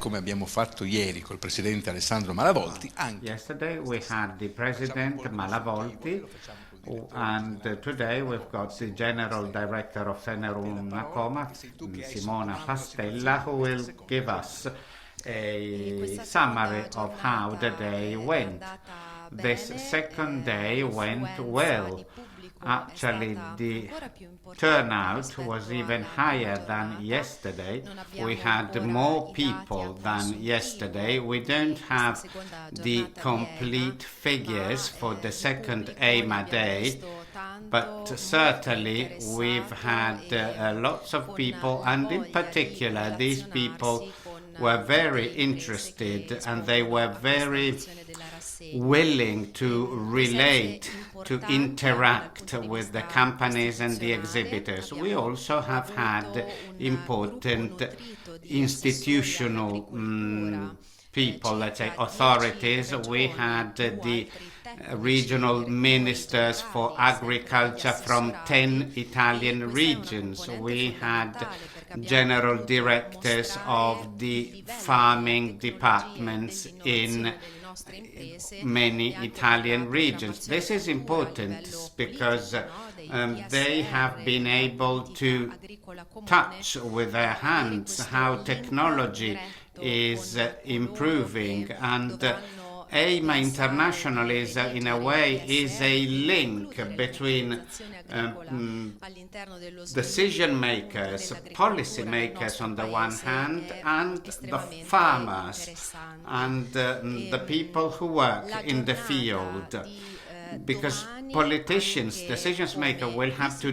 come abbiamo fatto ieri col Presidente Alessandro Malavolti, anche Yesterday we had the President Malavolti, and today we've got the General Director of FedrUnacoma, Simona Rapastella, who will give us a summary of how the day went. This second day went well. Actually, the turnout was even higher than yesterday. We had more people than yesterday. We don't have the complete figures for the second Eima day, but certainly we've had lots of people, and in particular these people were very interested and they were very willing to relate, to interact with the companies and the exhibitors. We also have had important institutional people, let's say authorities. We had the regional ministers for agriculture from 10 Italian regions. We had general directors of the farming departments in many Italian regions. This is important because they have been able to touch with their hands how technology is improving, and Eima International is, in a way, is a link between decision makers, policy makers on the one hand, and the farmers and the people who work in the field. Because politicians, decision makers, will have to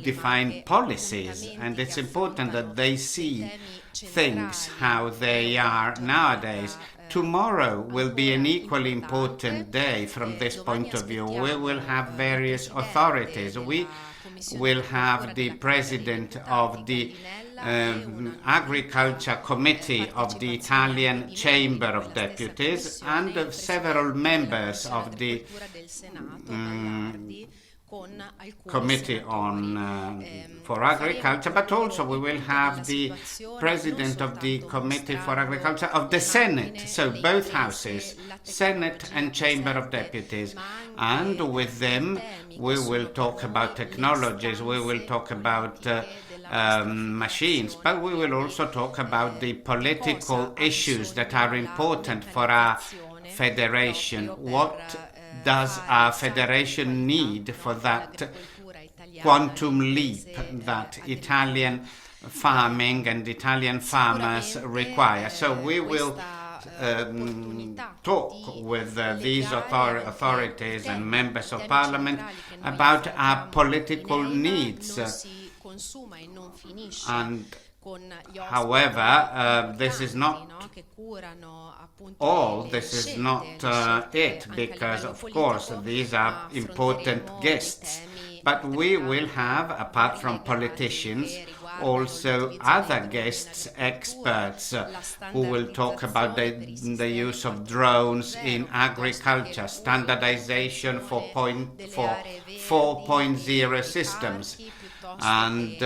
define policies, and it's important that they see things how they are nowadays. Tomorrow will be an equally important day from this point of view. We will have various authorities. We will have the president of the Agriculture Committee of the Italian Chamber of Deputies and several members of the Committee on for Agriculture, but also we will have the President of the Committee for Agriculture of the Senate, so both houses, Senate and Chamber of Deputies, and with them we will talk about technologies, we will talk about machines, but we will also talk about the political issues that are important for our federation. What does our federation need for that quantum leap that Italian farming and Italian farmers require? So we will talk with these authorities and members of parliament about our political needs. And however, this is not all, this is not it, because of course these are important guests, but we will have, apart from politicians, also other guests, experts who will talk about the use of drones in agriculture, standardization for 4.0 systems, and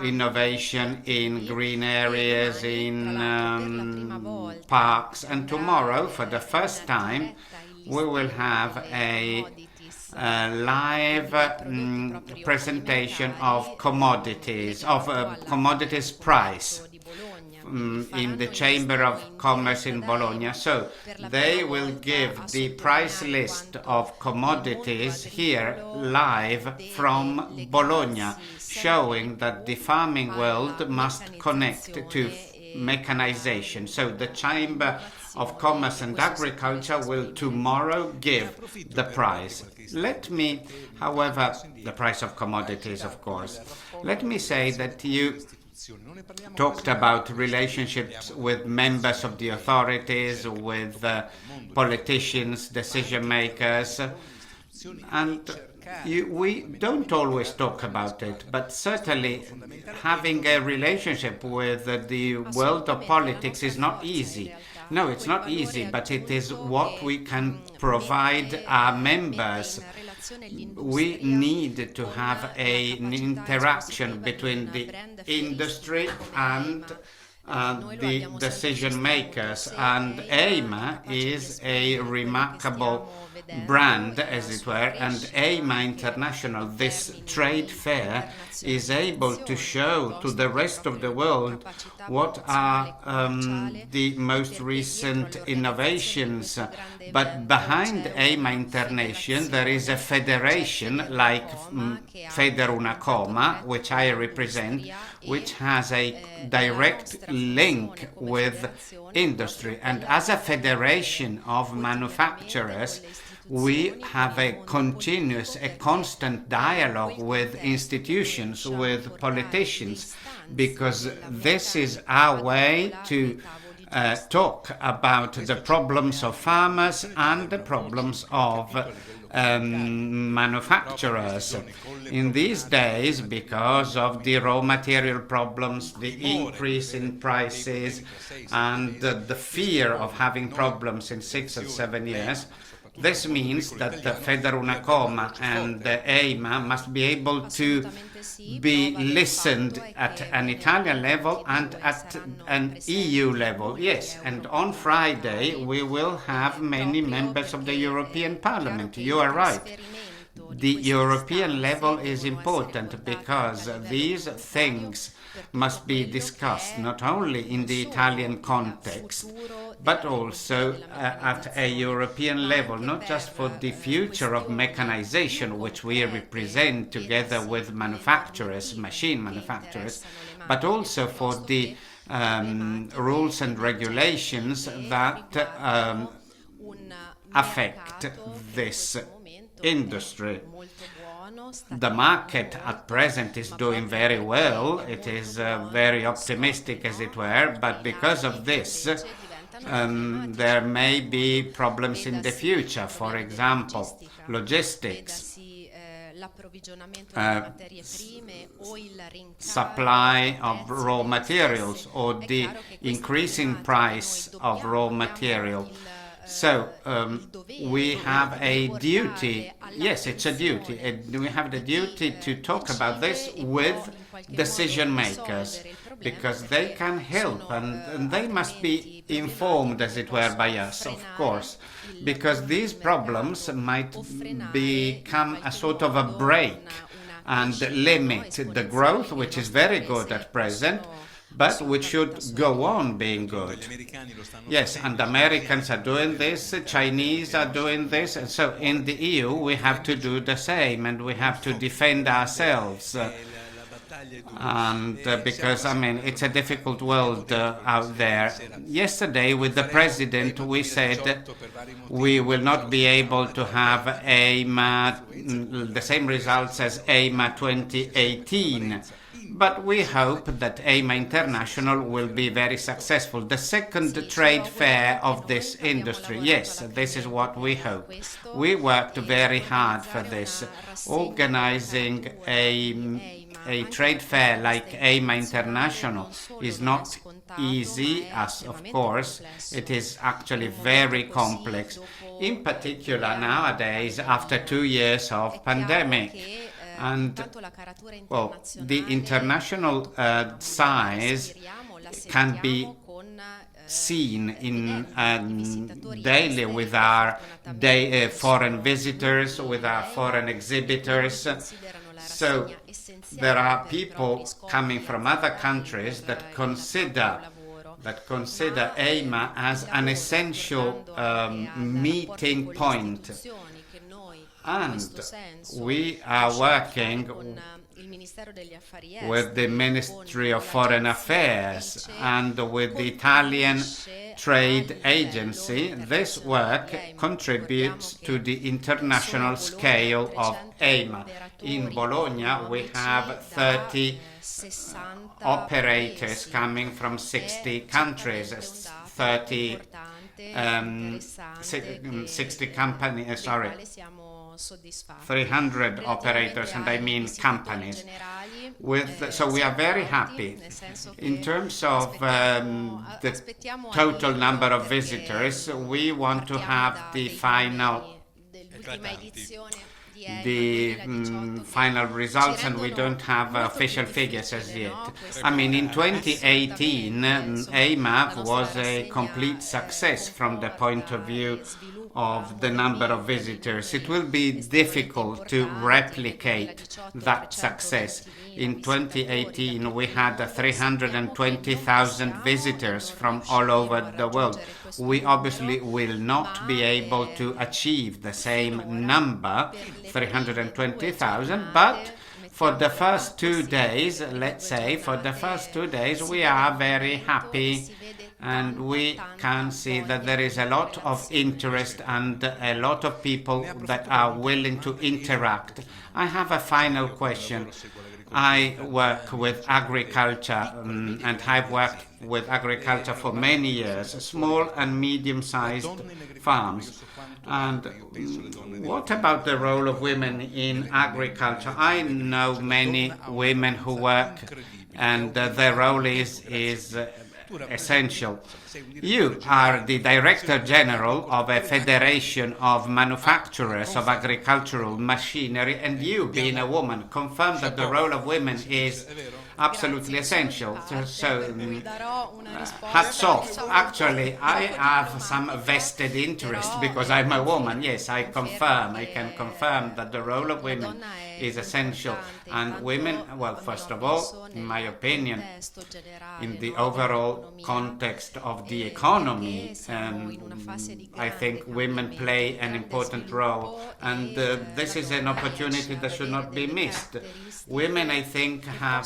innovation in green areas, in parks. And tomorrow, for the first time, we will have a live presentation of commodities, commodities price in the Chamber of Commerce in Bologna. So they will give the price list of commodities here live from Bologna, showing that the farming world must connect to mechanization. So the Chamber of Commerce and Agriculture will tomorrow give the price. Let me, however, the price of commodities, of course. Let me say that you talked about relationships with members of the authorities, with politicians, decision makers, and we don't always talk about it, but certainly having a relationship with the world of politics is not easy. No, it's not easy, but it is what we can provide our members. We need to have an interaction between the industry and the decision makers. And Eima is a remarkable brand, as it were, and Eima International, this trade fair, is able to show to the rest of the world what are the most recent innovations. But behind Eima International there is a federation like FedrUnacoma, which I represent, which has a direct link with industry. And as a federation of manufacturers, we have a continuous, a constant dialogue with institutions, with politicians, because this is our way to talk about the problems of farmers and the problems of manufacturers. In these days, because of the raw material problems, the increase in prices, and the fear of having problems in 6 or 7 years, this means that the FedrUnacoma and the Eima must be able to be listened at an Italian level and at an EU level. Yes, and on Friday we will have many members of the European Parliament. You are right. The European level is important because these things must be discussed not only in the Italian context, but also at a European level, not just for the future of mechanization, which we represent together with manufacturers, machine manufacturers, but also for the rules and regulations that affect this industry. The market at present is doing very well. It is very optimistic, as it were, but because of this, there may be problems in the future. For example, logistics, supply of raw materials, or the increasing price of raw material. So we have a duty, yes, it's a duty, we have the duty to talk about this with decision makers, because they can help and they must be informed, as it were, by us, of course, because these problems might become a sort of a break and limit the growth, which is very good at present, but which should go on being good. Yes, and Americans are doing this, Chinese are doing this, and so in the EU we have to do the same, and we have to defend ourselves. And because, I mean, it's a difficult world out there. Yesterday with the President we said we will not be able to have Eima, the same results as Eima 2018. But we hope that Eima International will be very successful. The second trade fair of this industry. Yes, this is what we hope. We worked very hard for this. Organizing a trade fair like Eima International is not easy, as of course it is actually very complex. In particular nowadays, after 2 years of pandemic. And, well, the international size can be seen in daily with our foreign visitors, with our foreign exhibitors. So there are people coming from other countries that consider Eima as an essential meeting point. And we are working with the Ministry of Foreign Affairs and with the Italian Trade Agency. This work contributes to the international scale of Eima. In Bologna we have 30 operators coming from 60 countries, 60 companies, 300 operators, and I mean companies. So we are very happy. In terms of the total number of visitors, we want to have the final the final results, and we don't have official figures as yet. I mean, in 2018, Eima was a complete success from the point of view of the number of visitors. It will be difficult to replicate that success. In 2018, we had 320,000 visitors from all over the world. We obviously will not be able to achieve the same number, 320,000, but for the first 2 days, let's say, for the first 2 days, we are very happy, and we can see that there is a lot of interest and a lot of people that are willing to interact. I have a final question. I work with agriculture, and I've worked with agriculture for many years, small and medium-sized farms. And what about the role of women in agriculture? I know many women who work, and their role is essential. You are the Director General of a federation of manufacturers of agricultural machinery, and you, being a woman, confirm that the role of women is absolutely essential. So hats off. Actually, I have some vested interest because I'm a woman. Yes, I can confirm that the role of women is essential. And women, well, first of all, in my opinion, in the overall context of the economy, I think women play an important role, and this is an opportunity that should not be missed. Women, I think, have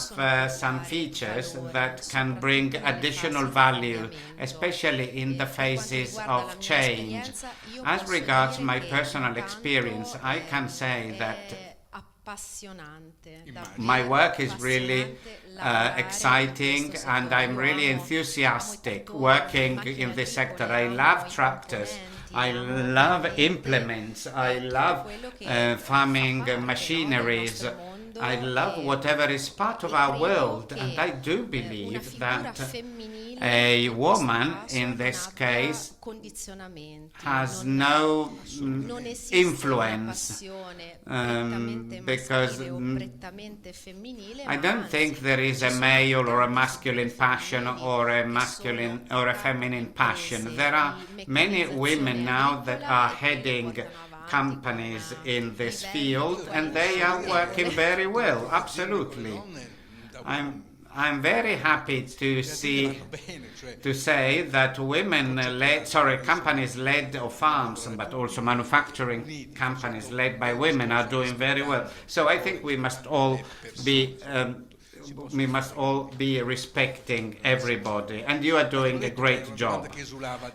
some features that can bring additional value, especially in the phases of change. As regards my personal experience, I can say that my work is really exciting, and I'm really enthusiastic working in this sector. I love tractors, I love implements, I love farming machineries, I love whatever is part of our world, and I do believe that a woman in this case has no influence, because I don't think there is a male or a masculine passion or a masculine or a feminine passion. There are many women now that are heading companies in this field, and they are working very well. Absolutely. I'm very happy to say that companies led, or farms, but also manufacturing companies led by women are doing very well. So I think we must all be respecting everybody, and you are doing a great job.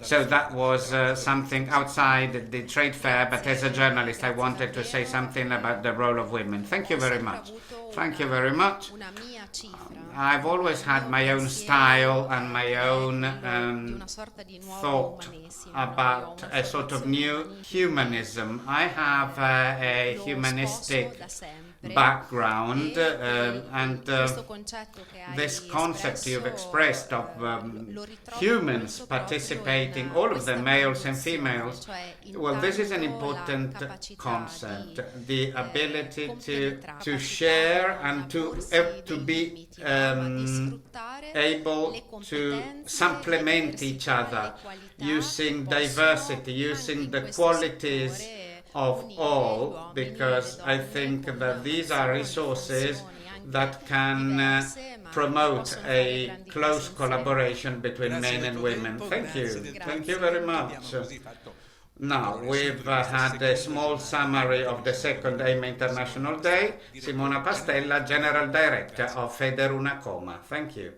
So that was something outside the trade fair, but as a journalist I wanted to say something about the role of women. Thank you very much. Thank you very much. I've always had my own style and my own thought about a sort of new humanism. I have a humanistic background, and this concept you've expressed of humans participating, all of them, males and females, well, this is an important concept. The ability to share and to be able to supplement each other, using diversity, using the qualities of all, because I think that these are resources that can promote a close collaboration between men and women. Thank you. Thank you very much. Now, we've had a small summary of the second Eima International Day. Simona Rapastella, General Director of FedrUnacoma. Thank you.